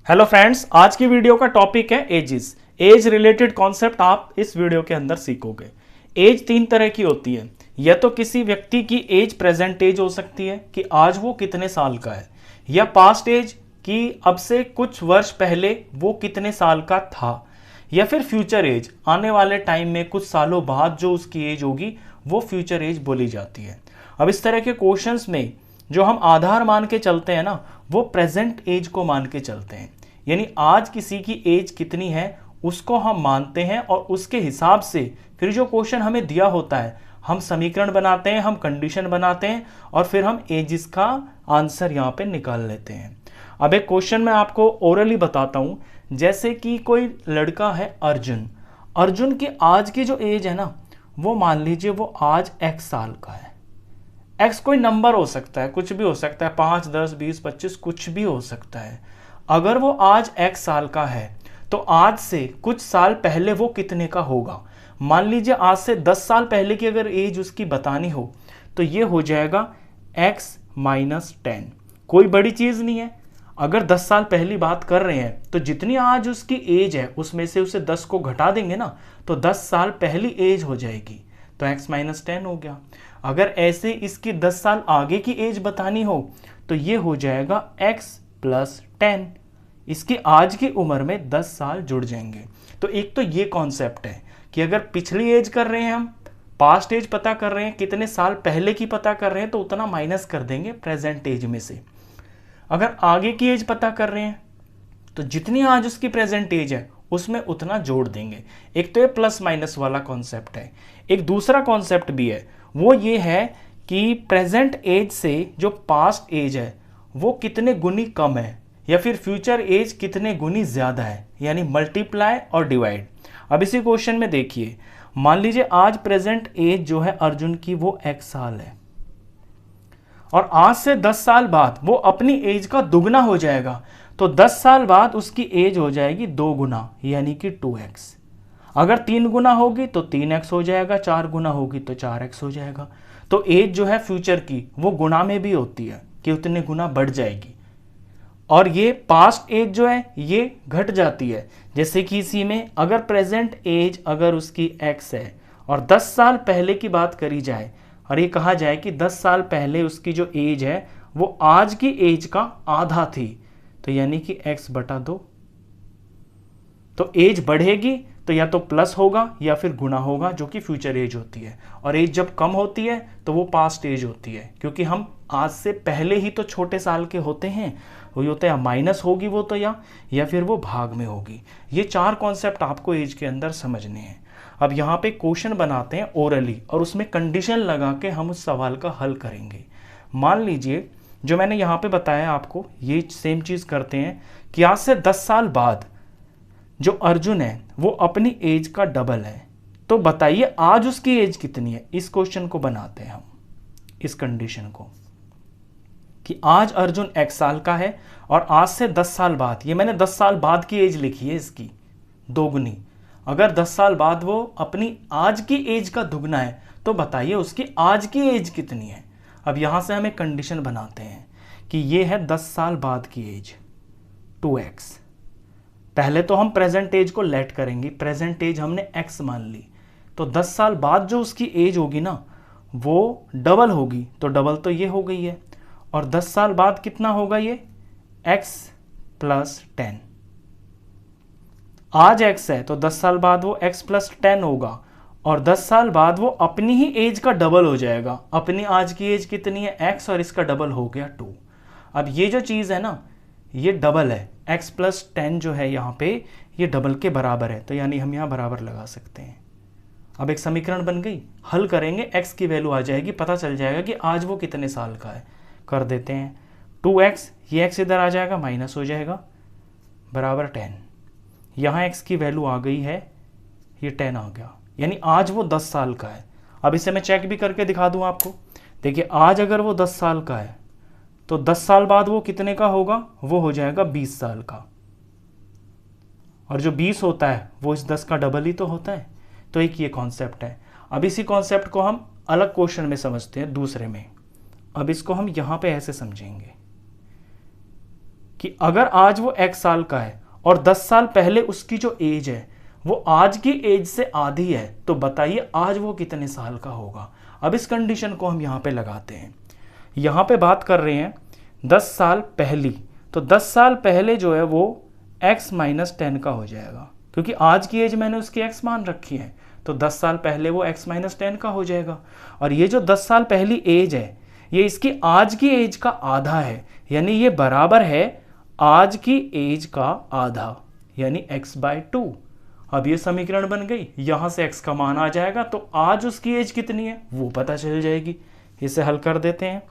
Hello friends, आज की video का टॉपिक है एजेस। एज रिलेटेड कॉन्सेप्ट आप इस वीडियो के अंदर सीखोगे। एज तीन तरह की होती है। या तो किसी व्यक्ति की एज प्रेजेंट एज हो सकती है कि आज वो कितने साल का है, या पास्ट एज कि अब से कुछ वर्ष पहले वो कितने साल का था, या फिर फ्यूचर एज आने वाले टाइम में कुछ सालों बाद जो उसकी एज होगी वो फ्यूचर एज बोली जाती है। अब इस तरह के क्वेश्चंस में जो हम आधार मान के चलते हैं ना, वो प्रेजेंट एज को मान के चलते हैं। यानी आज किसी की एज कितनी है उसको हम मानते हैं और उसके हिसाब से फिर जो क्वेश्चन हमें दिया होता है हम समीकरण बनाते हैं, हम कंडीशन बनाते हैं और फिर हम एजिस का आंसर यहाँ पे निकाल लेते हैं। अब एक क्वेश्चन मैं आपको ओरली बताता हूं। जैसे कि कोई लड़का है अर्जुन। अर्जुन की आज की जो एज है ना, वो मान लीजिए वो आज x साल का है। x कोई नंबर हो सकता है, कुछ भी हो सकता है, 5, 10, 20, 25 कुछ भी हो सकता है। अगर वो आज x साल का है तो आज से कुछ साल पहले वो कितने का होगा। मान लीजिए आज से 10 साल पहले की अगर एज उसकी बतानी हो तो ये हो जाएगा x माइनस 10। कोई बड़ी चीज नहीं है। अगर 10 साल पहली बात कर रहे हैं तो जितनी आज उसकी एज है उसमें से उसे 10 को घटा देंगे ना, तो 10 साल पहली एज हो जाएगी, तो x माइनस 10 हो गया। अगर ऐसे इसकी 10 साल आगे की एज बतानी हो तो ये हो जाएगा x प्लस 10। इसकी आज की उम्र में 10 साल जुड़ जाएंगे। तो एक तो ये कॉन्सेप्ट है कि अगर पिछली एज कर रहे हैं, हम पास्ट एज पता कर रहे हैं, कितने साल पहले की पता कर रहे हैं, तो उतना माइनस कर देंगे प्रेजेंट एज में से। अगर आगे की एज पता कर रहे हैं तो जितनी आज उसकी प्रेजेंट एज है उसमें उतना जोड़ देंगे। एक तो ये प्लस माइनस वाला कॉन्सेप्ट है। एक दूसरा कॉन्सेप्ट भी है, वो ये है कि प्रेजेंट एज से जो पास्ट एज है वो कितने गुनी कम है या फिर फ्यूचर एज कितने गुनी ज्यादा है, यानी मल्टीप्लाई और डिवाइड। अब इसी क्वेश्चन में देखिए, मान लीजिए आज प्रेजेंट एज जो है अर्जुन की वो x साल है और आज से 10 साल बाद वो अपनी एज का दुगना हो जाएगा, तो 10 साल बाद उसकी एज हो जाएगी 2 गुना यानी कि 2x। अगर 3 गुना होगी तो 3x हो जाएगा, 4 गुना होगी तो 4x हो जाएगा। तो एज जो है फ्यूचर की वो गुना में भी होती है कि उतने गुना बढ़ जाएगी। और ये पास्ट एज जो है ये घट जाती है। जैसे कि इसी में अगर प्रेजेंट एज अगर उसकी x है और 10 साल पहले की बात करी जाए और ये कहा जाए कि 10 साल पहले उसकी जो एज है वो आज की एज का आधा थी, तो यानी कि x बटा 2। तो एज बढ़ेगी तो या तो प्लस होगा या फिर गुना होगा, जो कि फ्यूचर एज होती है। और एज जब कम होती है तो वो पास्ट एज होती है, क्योंकि हम आज से पहले ही तो छोटे साल के होते हैं। वो होता है माइनस होगी वो तो, या फिर वो भाग में होगी। ये 4 कॉन्सेप्ट आपको एज के अंदर समझने हैं। अब यहाँ पे क्वेश्चन बनाते हैं ओरली और उसमें कंडीशन लगा के हम उस सवाल का हल करेंगे। मान लीजिए जो मैंने यहाँ पे बताया आपको, ये सेम चीज़ करते हैं कि आज से 10 साल बाद जो अर्जुन है वो अपनी एज का डबल है। तो बताइए आज उसकी एज कितनी है। इस क्वेश्चन को बनाते हैं हम, इस कंडीशन को, कि आज अर्जुन x साल का है और आज से 10 साल बाद, ये मैंने 10 साल बाद की एज लिखी है इसकी दोगुनी। अगर 10 साल बाद वो अपनी आज की एज का दुगना है तो बताइए उसकी आज की एज कितनी है। अब यहां से हम एक कंडीशन बनाते हैं कि ये है 10 साल बाद की एज 2x। पहले तो हम प्रेजेंट एज को लेट करेंगे, प्रेजेंट एज हमने x मान ली, तो 10 साल बाद जो उसकी एज होगी ना वो डबल होगी, तो डबल तो ये हो गई है। और 10 साल बाद कितना होगा ये x प्लस 10। आज x है तो 10 साल बाद वो x प्लस 10 होगा और 10 साल बाद वो अपनी ही एज का डबल हो जाएगा। अपनी आज की एज कितनी है x और इसका डबल हो गया 2। अब ये जो चीज़ है ना ये डबल है, x प्लस 10 जो है यहाँ पे ये डबल के बराबर है, तो यानी हम यहाँ बराबर लगा सकते हैं। अब एक समीकरण बन गई, हल करेंगे x की वैल्यू आ जाएगी, पता चल जाएगा कि आज वो कितने साल का है। कर देते हैं 2x, ये x इधर आ जाएगा माइनस हो जाएगा बराबर 10। यहाँ x की वैल्यू आ गई है, ये 10 आ गया, यानी आज वो 10 साल का है। अब इसे मैं चेक भी करके दिखा दूं आपको। देखिए आज अगर वो 10 साल का है तो 10 साल बाद वो कितने का होगा, वो हो जाएगा 20 साल का। और जो 20 होता है वो इस 10 का डबल ही तो होता है। तो एक ये कॉन्सेप्ट है। अब इसी कॉन्सेप्ट को हम अलग क्वेश्चन में समझते हैं, दूसरे में। अब इसको हम यहाँ पे ऐसे समझेंगे कि अगर आज वो x साल का है और 10 साल पहले उसकी जो एज है वो आज की एज से आधी है, तो बताइए आज वो कितने साल का होगा। अब इस कंडीशन को हम यहाँ पे लगाते हैं। यहाँ पे बात कर रहे हैं 10 साल पहली, तो 10 साल पहले जो है वो x माइनस 10 का हो जाएगा, क्योंकि आज की एज मैंने उसकी x मान रखी है, तो 10 साल पहले वो x माइनस 10 का हो जाएगा। और ये जो 10 साल पहली एज है ये इसकी आज की एज का आधा है, यानी ये बराबर है आज की एज का आधा, यानी x/2। अब ये समीकरण बन गई, यहां से x का मान आ जाएगा तो आज उसकी एज कितनी है वो पता चल जाएगी। इसे हल कर देते हैं।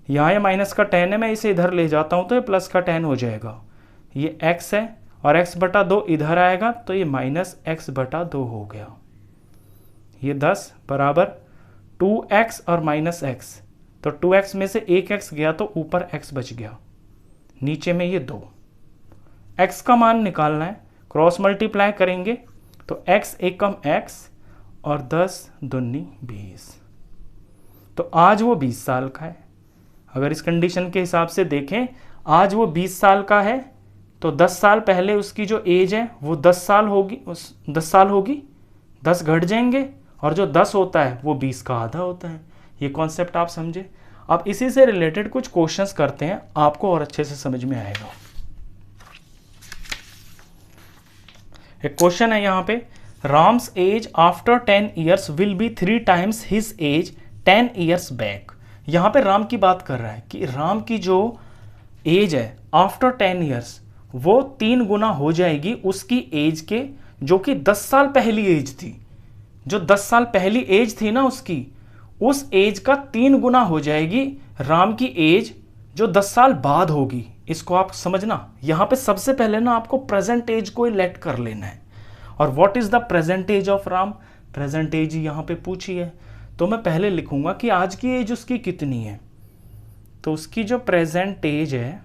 यहाँ ये माइनस का 10 है, मैं इसे इधर ले जाता हूं तो ये प्लस का 10 हो जाएगा। ये x है और x/2 इधर आएगा तो ये माइनस x/2 हो गया। ये 10 बराबर 2x और माइनस x, तो 2x में से एक x गया तो ऊपर x बच गया, नीचे में ये 2। x का मान निकालना है, क्रॉस मल्टीप्लाई करेंगे तो x एकम x और 10 दूनी 20, तो आज वो 20 साल का है। अगर इस कंडीशन के हिसाब से देखें आज वो 20 साल का है, तो 10 साल पहले उसकी जो एज है वो 10 साल होगी, 10 घट जाएंगे और जो 10 होता है वो 20 का आधा होता है। ये कॉन्सेप्ट आप समझे। अब इसी से रिलेटेड कुछ क्वेश्चंस करते हैं, आपको और अच्छे से समझ में आएगा। एक क्वेश्चन है यहाँ पे, Ram's age after 10 years will be 3 times his age 10 years back. यहाँ पे राम की बात कर रहा है कि राम की जो एज है आफ्टर 10 ईयर्स वो 3 गुना हो जाएगी उसकी एज के, जो कि 10 साल पहली एज थी। जो 10 साल पहली एज थी ना उसकी, उस एज का 3 गुना हो जाएगी राम की एज जो 10 साल बाद होगी। इसको आप समझना, यहां पे सबसे पहले ना आपको प्रेजेंट एज को लेट कर लेना है। और what is the present age of Ram, present age यहां पे पूछी है, तो मैं पहले लिखूंगा कि आज की एज उसकी कितनी है। तो उसकी जो प्रेजेंट एज है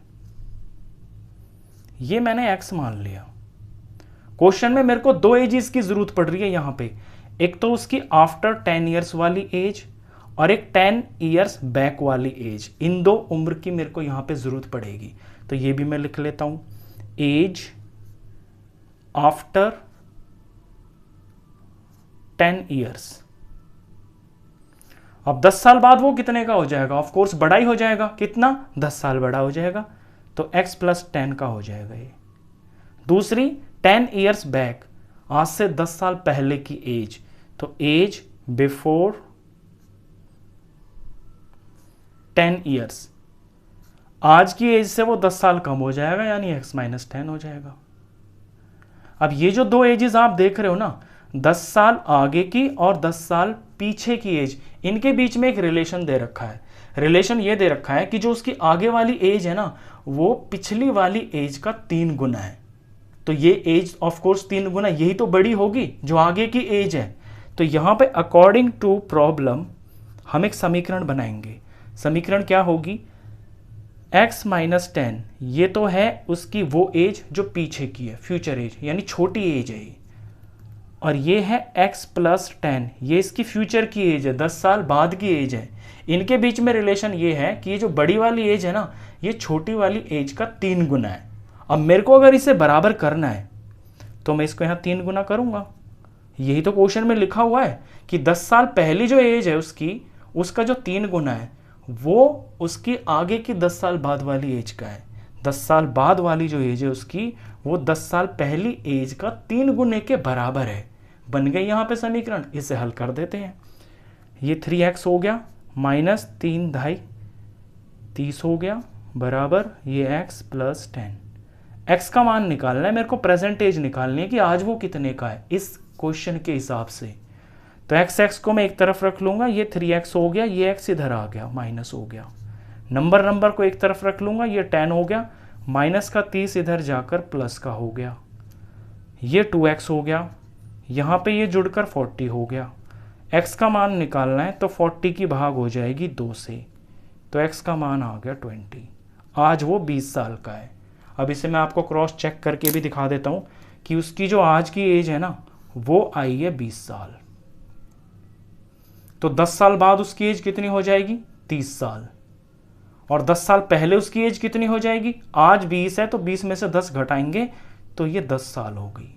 ये मैंने x मान लिया। क्वेश्चन में मेरे को 2 एजेस की जरूरत पड़ रही है यहां पे, एक तो उसकी आफ्टर 10 ईयर्स वाली एज और एक 10 ईयर्स बैक वाली एज। इन 2 उम्र की मेरे को यहां पे जरूरत पड़ेगी, तो ये भी मैं लिख लेता हूं, एज आफ्टर 10 ईयर्स। अब 10 साल बाद वो कितने का हो जाएगा, ऑफ कोर्स बड़ा ही हो जाएगा। कितना, 10 साल बड़ा हो जाएगा, तो x प्लस 10 का हो जाएगा ये। दूसरी 10 ईयर्स बैक, आज से 10 साल पहले की एज, तो एज बिफोर 10 ईयर्स, आज की एज से वो 10 साल कम हो जाएगा, यानी x माइनस 10 हो जाएगा। अब ये जो 2 एजेस आप देख रहे हो ना, 10 साल आगे की और 10 साल पीछे की एज, इनके बीच में एक रिलेशन दे रखा है। रिलेशन ये दे रखा है कि जो उसकी आगे वाली एज है ना वो पिछली वाली एज का 3 गुना है, तो ये एज ऑफ कोर्स 3 गुना, यही तो बड़ी होगी जो आगे की एज है। तो यहां पे अकॉर्डिंग टू प्रॉब्लम हम एक समीकरण बनाएंगे। समीकरण क्या होगी, x माइनस 10, ये तो है उसकी वो एज जो पीछे की है, फ्यूचर एज, यानी छोटी एज है ये। और ये है x प्लस 10, ये इसकी फ्यूचर की एज है, 10 साल बाद की एज है। इनके बीच में रिलेशन ये है कि ये जो बड़ी वाली एज है ना ये छोटी वाली एज का 3 गुना है। अब मेरे को अगर इसे बराबर करना है तो मैं इसको यहाँ 3 गुना करूंगा। यही तो क्वेश्चन में लिखा हुआ है कि 10 साल पहली जो एज है उसकी, उसका जो 3 गुना है वो उसकी आगे की 10 साल बाद वाली एज का है। 10 साल बाद वाली जो एज है उसकी, वो 10 साल पहली एज का 3 गुने के बराबर है। बन गई यहाँ पे समीकरण, इसे हल कर देते हैं। ये 3x हो गया माइनस 3 ढाई 30 हो गया बराबर ये x प्लस 10। x का मान निकालना है मेरे को, प्रेजेंट एज निकालनी है कि आज वो कितने का है इस क्वेश्चन के हिसाब से। तो x को मैं एक तरफ रख लूंगा, ये 3x हो गया, ये x इधर आ गया माइनस हो गया। नंबर को एक तरफ रख लूंगा, ये 10 हो गया, माइनस का 30 इधर जाकर प्लस का हो गया। ये 2x हो गया, यहाँ पे ये जुड़कर 40 हो गया। x का मान निकालना है तो 40 की भाग हो जाएगी 2 से, तो x का मान आ गया 20। आज वो 20 साल का है। अब इसे मैं आपको क्रॉस चेक करके भी दिखा देता हूँ कि उसकी जो आज की एज है ना वो आई है 20 साल। तो 10 साल बाद उसकी एज कितनी हो जाएगी, 30 साल। और 10 साल पहले उसकी एज कितनी हो जाएगी? आज 20 है तो 20 में से 10 घटाएंगे तो ये 10 साल हो गई।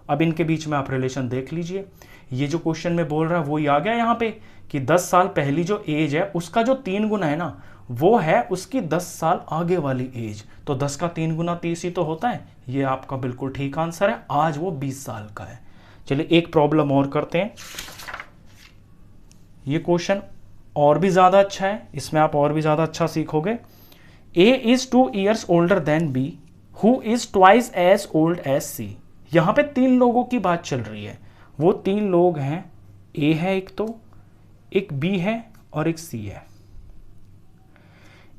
अब इनके बीच में आप रिलेशन देख लीजिए। ये जो क्वेश्चन में बोल रहा है वही आ गया यहाँ पे कि 10 साल पहली जो एज है उसका जो 3 गुना है ना, वो है उसकी 10 साल आगे वाली एज। तो 10 का 3 गुना 30 ही तो होता है। ये आपका बिल्कुल ठीक आंसर है। आज वो 20 साल का है। चलिए एक प्रॉब्लम और करते हैं। ये क्वेश्चन और भी ज्यादा अच्छा है, इसमें आप और भी ज्यादा अच्छा सीखोगे। A is 2 years older than B, who is twice as old as C। यहां पे 3 लोगों की बात चल रही है। वो 3 लोग हैं, A है एक तो, एक B है और एक C है।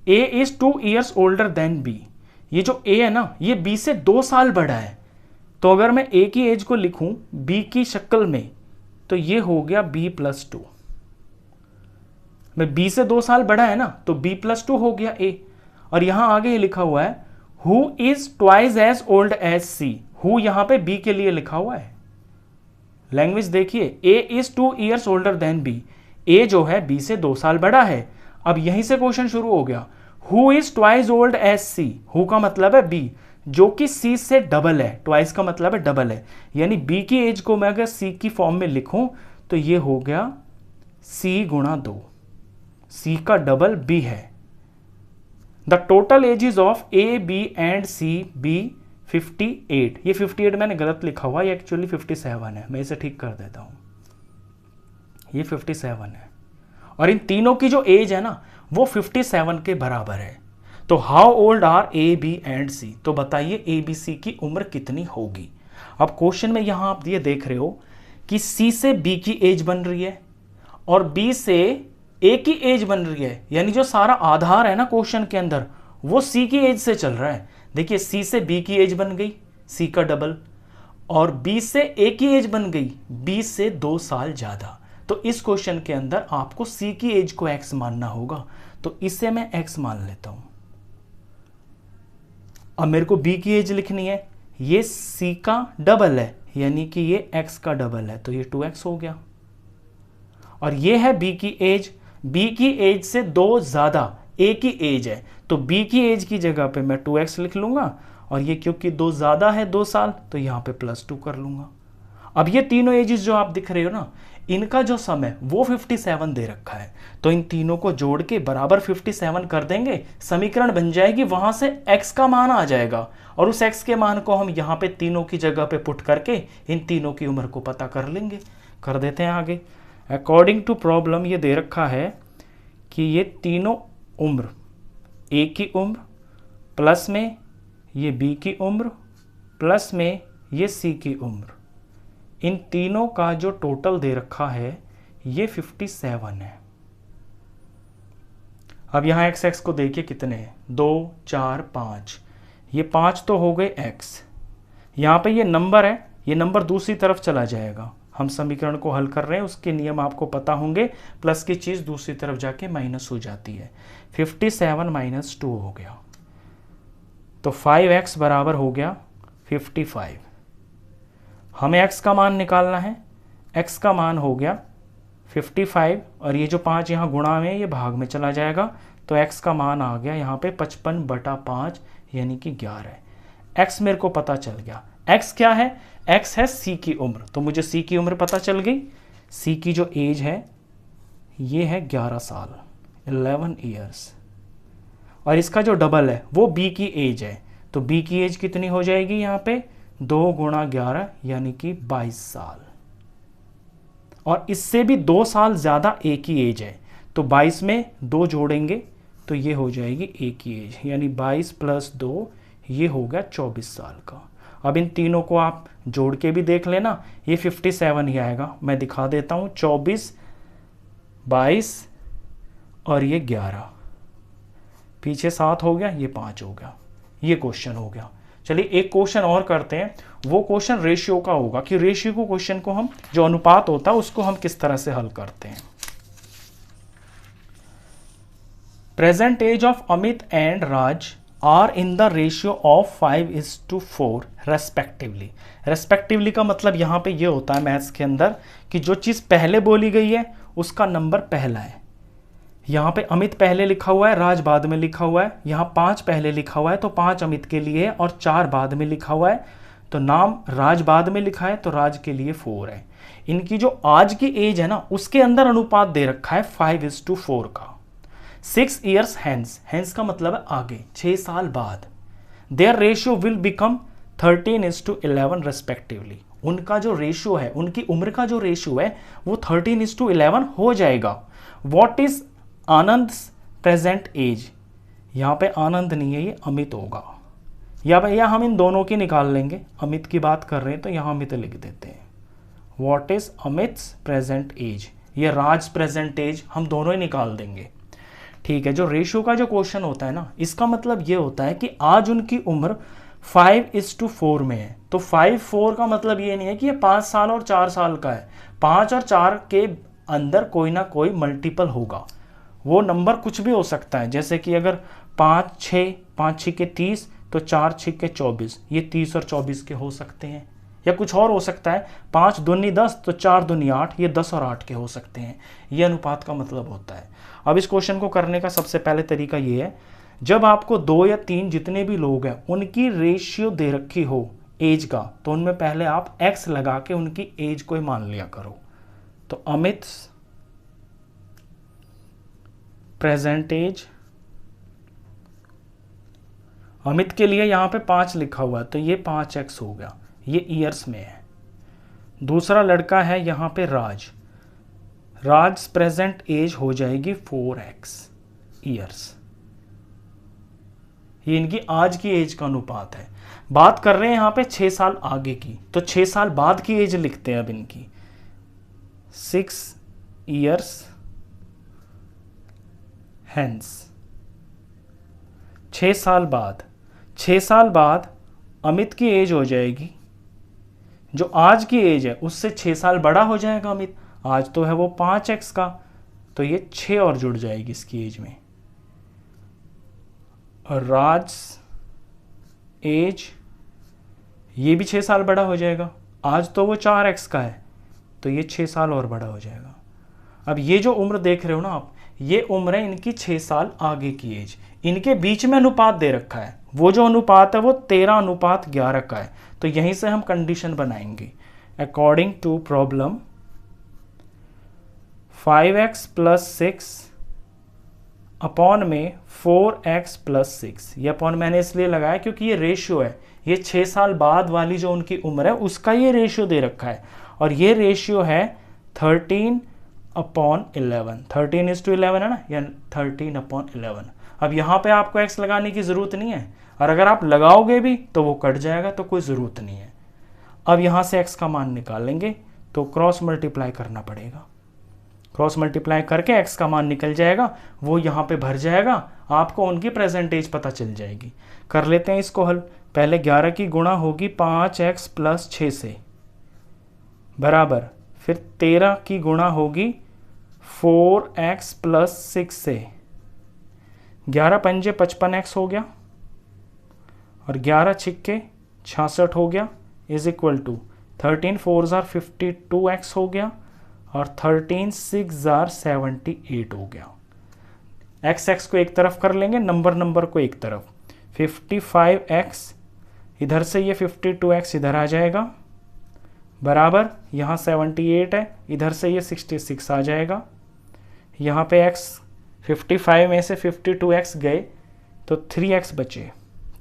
A is 2 years older than B। ये जो A है ना, ये B से 2 साल बड़ा है। तो अगर मैं A की एज को लिखूं B की शक्ल में तो ये हो गया B+2। मैं B से 2 साल बड़ा है ना, तो B+2 हो गया A। और यहां आगे ये लिखा हुआ है Who is twice as old as C। Who यहां पे B के लिए लिखा हुआ है। लैंग्वेज देखिए, A is 2 years older than B। A जो है B से 2 साल बड़ा है। अब यहीं से क्वेश्चन शुरू हो गया। Who is twice old as C। Who का मतलब है B, जो कि C से डबल है। ट्वाइस का मतलब है डबल है, यानी B की एज को मैं अगर C की फॉर्म में लिखूं तो ये हो गया C गुणा 2। C का डबल B है। The total ages of A, B and C B 58। ये 58 मैंने गलत लिखा हुआ, ये एक्चुअली 57 है। मैं इसे ठीक कर देता हूं। ये 57 है और इन तीनों की जो एज है ना वो 57 के बराबर है। तो how old are A, B and C। तो बताइए A, B, C की उम्र कितनी होगी। अब क्वेश्चन में यहां आप ये देख रहे हो कि C से B की एज बन रही है और B से A की एज बन रही है, यानी जो सारा आधार है ना क्वेश्चन के अंदर वो C की एज से चल रहा है। देखिए C से B की एज बन गई, C का डबल, और B से A की एज बन गई, B से 2 साल ज्यादा। तो इस क्वेश्चन के अंदर आपको C की एज को X मानना होगा। तो इसे मैं X मान लेता हूं। अब मेरे को B की एज लिखनी है, ये C का डबल है यानी कि ये X का डबल है, तो ये 2X हो गया। और ये है B की एज, B की एज से 2 ज्यादा A की एज है, तो B की एज की जगह पे मैं 2X लिख लूंगा, और ये क्योंकि 2 ज्यादा है 2 साल तो यहां पे +2 कर लूंगा। अब ये तीनों एजेस जो आप दिख रहे हो ना, इनका जो सम है वो 57 दे रखा है। तो इन तीनों को जोड़ के बराबर 57 कर देंगे, समीकरण बन जाएगी, वहां से X का मान आ जाएगा और उस X के मान को हम यहाँ पे तीनों की जगह पे पुट करके इन तीनों की उम्र को पता कर लेंगे। कर देते हैं आगे। अकॉर्डिंग टू प्रॉब्लम ये दे रखा है कि ये तीनों उम्र, A की उम्र प्लस में ये B की उम्र प्लस में ये C की उम्र, इन तीनों का जो टोटल दे रखा है ये 57 है। अब यहां x को देखिए कितने हैं, 2 4 5, ये 5 तो हो गए x। यहां पे ये नंबर है, ये नंबर दूसरी तरफ चला जाएगा। हम समीकरण को हल कर रहे हैं, उसके नियम आपको पता होंगे, प्लस की चीज दूसरी तरफ जाके माइनस हो जाती है। 57 - 2 हो गया, तो 5x बराबर हो गया 55। हमें x का मान निकालना है, x का मान हो गया 55 और ये जो 5 यहाँ गुणा में ये भाग में चला जाएगा, तो x का मान आ गया यहाँ पे 55/5 यानी कि 11। x मेरे को पता चल गया। x क्या है? x है C की उम्र, तो मुझे C की उम्र पता चल गई। C की जो एज है ये है 11 साल, 11 ईयर्स, और इसका जो डबल है वो B की एज है, तो B की एज कितनी हो जाएगी यहाँ पे 2 × 11 यानी कि 22 साल, और इससे भी 2 साल ज्यादा A की एज है, तो 22 में 2 जोड़ेंगे तो ये हो जाएगी A की एज, यानी 22 + 2 ये हो गया 24 साल का। अब इन तीनों को आप जोड़ के भी देख लेना, ये 57 ही आएगा। मैं दिखा देता हूं, 24 22 और ये 11, पीछे 7 हो गया, ये 5 हो गया। ये क्वेश्चन हो गया। चलिए एक क्वेश्चन और करते हैं, वो क्वेश्चन रेशियो का होगा कि रेशियो को क्वेश्चन को हम जो अनुपात होता है उसको हम किस तरह से हल करते हैं। Present age of Amit and Raj are in the ratio of 5:4 respectively. Respectively का मतलब यहां पे ये होता है मैथ्स के अंदर कि जो चीज पहले बोली गई है उसका नंबर पहला है, यहाँ पे अमित पहले लिखा हुआ है, राज बाद में लिखा हुआ है। यहाँ 5 पहले लिखा हुआ है तो 5 अमित के लिए है और 4 बाद में लिखा हुआ है, तो नाम राज बाद में लिखा है तो राज के लिए 4 है। इनकी जो आज की एज है ना, उसके अंदर अनुपात दे रखा है 5:4 का। 6 years hence, hence का मतलब है आगे, 6 साल बाद। their ratio will become 13:11 respectively। उनका जो रेशियो है, उनकी उम्र का जो रेशियो है वो 13:11 हो जाएगा। what is Anand present age? यहाँ पे आनंद नहीं है, ये अमित होगा। या भैया हम इन दोनों की निकाल लेंगे, अमित की बात कर रहे हैं तो यहाँ अमित लिख देते हैं। What is Amit's present age? ये राज प्रेजेंट एज, हम दोनों ही निकाल देंगे। ठीक है, जो रेशियो का जो क्वेश्चन होता है ना, इसका मतलब ये होता है कि आज उनकी उम्र 5:4 में है। तो 5:4 का मतलब ये नहीं है कि ये 5 साल और 4 साल का है। 5 और 4 के अंदर कोई ना कोई मल्टीपल होगा, वो नंबर कुछ भी हो सकता है। जैसे कि अगर 5 6 के 30 तो 4 6 के 24, ये 30 और 24 के हो सकते हैं। या कुछ और हो सकता है, 5 दूनी 10 तो 4 दूनी 8, ये 10 और 8 के हो सकते हैं। ये अनुपात का मतलब होता है। अब इस क्वेश्चन को करने का सबसे पहले तरीका ये है, जब आपको 2 या 3 जितने भी लोग हैं उनकी रेशियो दे रखी हो एज का, तो उनमें पहले आप x लगा के उनकी एज को ही मान लिया करो। तो अमित प्रेजेंट एज, अमित के लिए यहाँ पे 5 लिखा हुआ है तो ये 5x हो गया, ये ईयर्स में है। दूसरा लड़का है यहाँ पे राज, राज प्रेजेंट एज हो जाएगी 4x ईयर्स। ये इनकी आज की एज का अनुपात है। बात कर रहे हैं यहाँ पे 6 साल आगे की, तो 6 साल बाद की एज लिखते हैं अब इनकी। 6 years hence, 6 साल बाद, 6 साल बाद अमित की एज हो जाएगी, जो आज की एज है उससे 6 साल बड़ा हो जाएगा अमित। आज तो है वो 5x का, तो ये 6 और जुड़ जाएगी इसकी एज में। और राज एज, ये भी 6 साल बड़ा हो जाएगा। आज तो वो 4x का है, तो ये 6 साल और बड़ा हो जाएगा। अब ये जो उम्र देख रहे हो ना आप, ये उम्र है इनकी 6 साल आगे की एज। इनके बीच में अनुपात दे रखा है, वो जो अनुपात है वो 13:11 का है। तो यहीं से हम कंडीशन बनाएंगे। According to problem 5x + 6 upon में 4x + 6। ये अपॉन मैंने इसलिए लगाया क्योंकि ये रेशियो है, ये 6 साल बाद वाली जो उनकी उम्र है उसका ये रेशियो दे रखा है, और ये रेशियो है 13/11। 13:11 है ना, या 13/11। अब यहाँ पे आपको x लगाने की ज़रूरत नहीं है, और अगर आप लगाओगे भी तो वो कट जाएगा, तो कोई ज़रूरत नहीं है। अब यहाँ से x का मान निकालेंगे तो क्रॉस मल्टीप्लाई करना पड़ेगा। क्रॉस मल्टीप्लाई करके x का मान निकल जाएगा, वो यहाँ पे भर जाएगा, आपको उनकी प्रेजेंटेज पता चल जाएगी। कर लेते हैं इसको हल। पहले 11 की गुणा होगी 5x + 6 से, बराबर, फिर 13 की गुणा होगी 4x + 6 से। 11 पंजे 55x हो गया, और 11 छिक्के 66 हो गया, is equal to 13 4s are 52x हो गया, और 13 6s are 78 हो गया। x को एक तरफ कर लेंगे, नंबर को एक तरफ। 55x इधर से ये 52x इधर आ जाएगा, बराबर, यहाँ 78 है, इधर से ये 66 आ जाएगा। यहाँ पे x 55 में से 52x गए तो 3x बचे।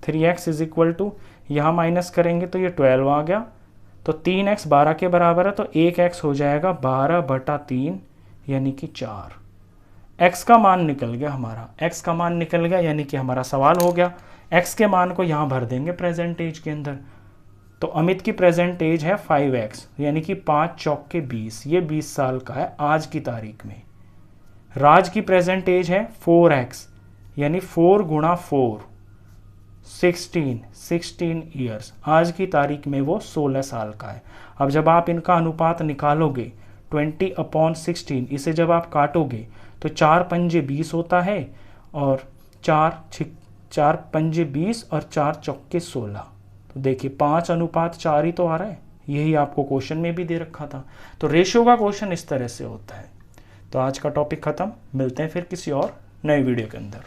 3x इज इक्वल टू, यहाँ माइनस करेंगे तो ये 12 आ गया, तो 3x 12 के बराबर है, तो 1x हो जाएगा 12/3 यानी कि 4। x का मान निकल गया हमारा, x का मान निकल गया यानी कि हमारा सवाल हो गया। x के मान को यहाँ भर देंगे प्रेजेंट एज के अंदर। तो अमित की प्रेजेंट एज है 5x यानी कि 5 चौक के 20, ये 20 साल का है आज की तारीख में। राज की प्रेजेंट एज है 4x यानी 4 × 4 16 ईयर्स, आज की तारीख में वो 16 साल का है। अब जब आप इनका अनुपात निकालोगे 20/16, इसे जब आप काटोगे तो 4 पंजे 20 होता है, और 4 पंजे 20 और 4 चौके 16। तो देखिए 5:4 ही तो आ रहा है, यही आपको क्वेश्चन में भी दे रखा था। तो रेशियो का क्वेश्चन इस तरह से होता है। तो आज का टॉपिक ख़त्म, मिलते हैं फिर किसी और नए वीडियो के अंदर।